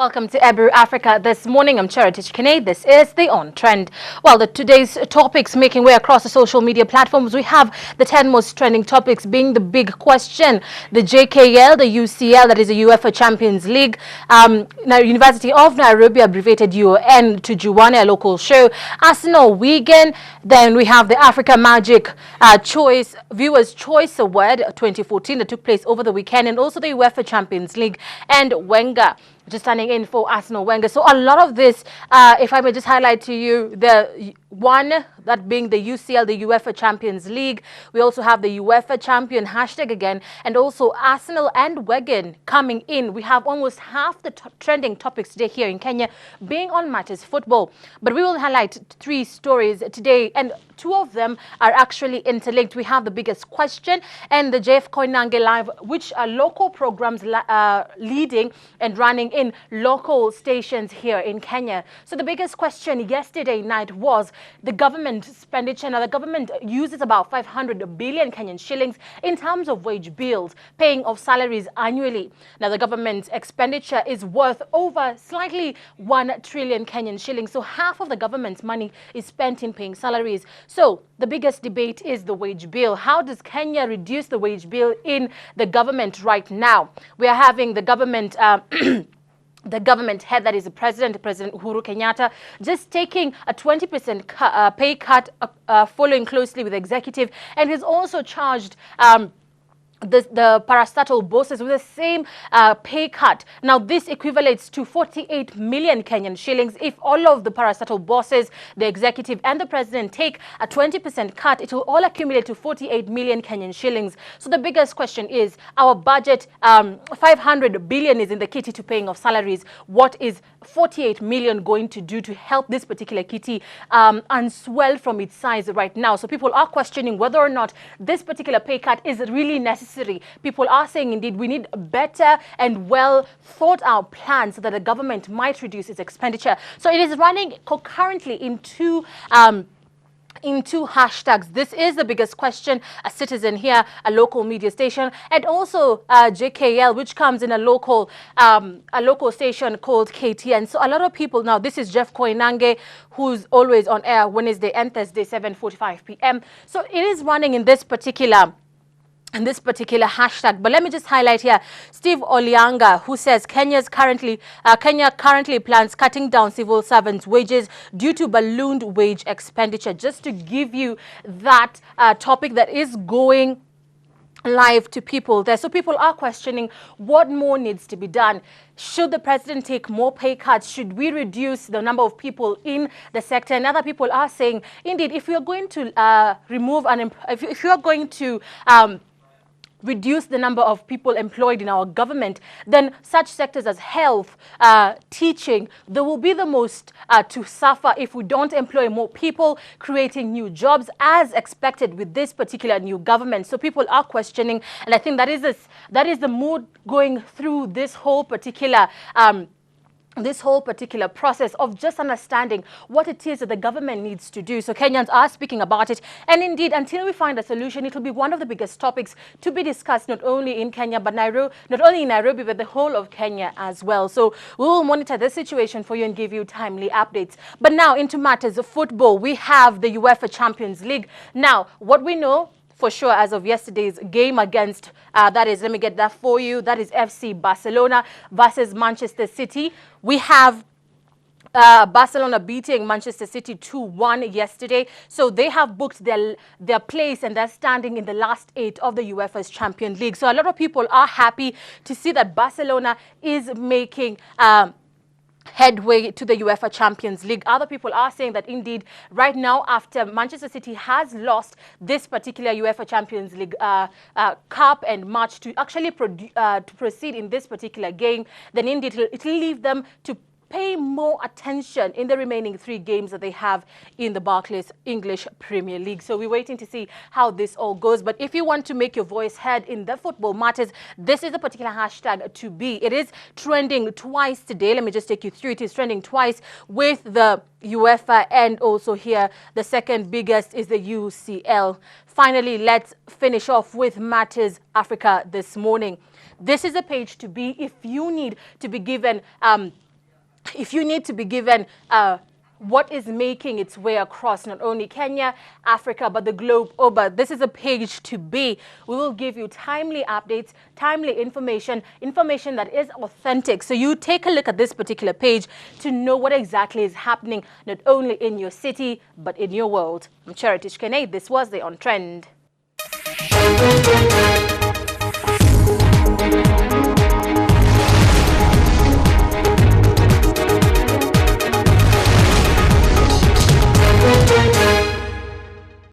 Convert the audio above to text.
Welcome to Ebru Africa this morning. I'm Cherotich Kenei. This is the On Trend. Well, today's topics making way across the social media platforms. We have the 10 most trending topics being the big question, the JKL, the UCL, that is the UEFA Champions League, now University of Nairobi, abbreviated UON, to Juwane, a local show, Arsenal Wigan. Then we have the Africa Magic Viewers Choice Award 2014 that took place over the weekend, and also the UEFA Champions League and Wenger just standing in for Arsenal Wenger. So a lot of this, if I may just highlight to you, the one, that being the UCL, the UEFA Champions League. We also have the UEFA Champion hashtag again, and also Arsenal and Wigan coming in. We have almost half the trending topics today here in Kenya being on matters football. But we will highlight 3 stories today, and 2 of them are actually interlinked. We have the biggest question and the Jeff Koinange Live, which are local programs leading and running in local stations here in Kenya. So the biggest question yesterday night was the government expenditure. Now, the government uses about 500 billion Kenyan shillings in terms of wage bills, paying of salaries annually. Now, the government's expenditure is worth over slightly 1 trillion Kenyan shillings. So half of the government's money is spent in paying salaries. So the biggest debate is the wage bill. How does Kenya reduce the wage bill in the government right now? We are having the government the government head, that is the President Uhuru Kenyatta, just taking a 20% pay cut, following closely with the executive, and he's also charged the parastatal bosses with the same pay cut. Now, this equivalates to 48 million Kenyan shillings. If all of the parastatal bosses, the executive and the president take a 20% cut, it will all accumulate to 48 million Kenyan shillings. So the biggest question is, our budget, 500 billion is in the kitty to paying of salaries. What is 48 million going to do to help this particular kitty unswell from its size right now? So people are questioning whether or not this particular pay cut is really necessary. People are saying, indeed, we need better and well thought out plans so that the government might reduce its expenditure. So it is running concurrently in two hashtags. This is the biggest question, a citizen here, a local media station, and also JKL, which comes in a local station called KTN. So a lot of people, now this is Jeff Koinange, who's always on air Wednesday and Thursday, 7:45 p.m. So it is running in this particular hashtag. But let me just highlight here Steve Olianga, who says Kenya currently plans cutting down civil servants' wages due to ballooned wage expenditure. Just to give you that topic that is going live to people there. So people are questioning what more needs to be done. Should the president take more pay cuts? Should we reduce the number of people in the sector? And other people are saying, indeed, if we are going to if you are going to reduce the number of people employed in our government, then such sectors as health, teaching, they will be the most to suffer if we don't employ more people, creating new jobs as expected with this particular new government. So people are questioning, and I think that is the mood going through this whole particular process of just understanding what it is that the government needs to do. So Kenyans are speaking about it. And indeed, until we find a solution, it will be one of the biggest topics to be discussed, not only in Kenya, but not only in Nairobi, but the whole of Kenya as well. So we will monitor the situation for you and give you timely updates. But now into matters of football, we have the UEFA Champions League. Now, what we know for sure as of yesterday's game against, that is, let me get that for you, that is FC Barcelona versus Manchester City. We have Barcelona beating Manchester City 2-1 yesterday. So they have booked their place and their standing in the last 8 of the UEFA's Champions League. So a lot of people are happy to see that Barcelona is making headway to the UEFA Champions League. Other people are saying that indeed right now, after Manchester City has lost this particular UEFA Champions League cup and match to actually proceed in this particular game, then indeed it will leave them to pay more attention in the remaining 3 games that they have in the Barclays English Premier League. So we're waiting to see how this all goes. But if you want to make your voice heard in the football matters, this is a particular hashtag to be. It is trending twice today. Let me just take you through. It is trending twice with the UEFA, and also here the second biggest is the UCL. Finally, let's finish off with Matters Africa this morning. This is a page to be if you need to be given if you need to be given what is making its way across not only Kenya, Africa, but the globe over. This is a page to be. We will give you timely updates, timely information, information that is authentic. So you take a look at this particular page to know what exactly is happening, not only in your city, but in your world. I'm Cherotich Kenei. This was the On Trend.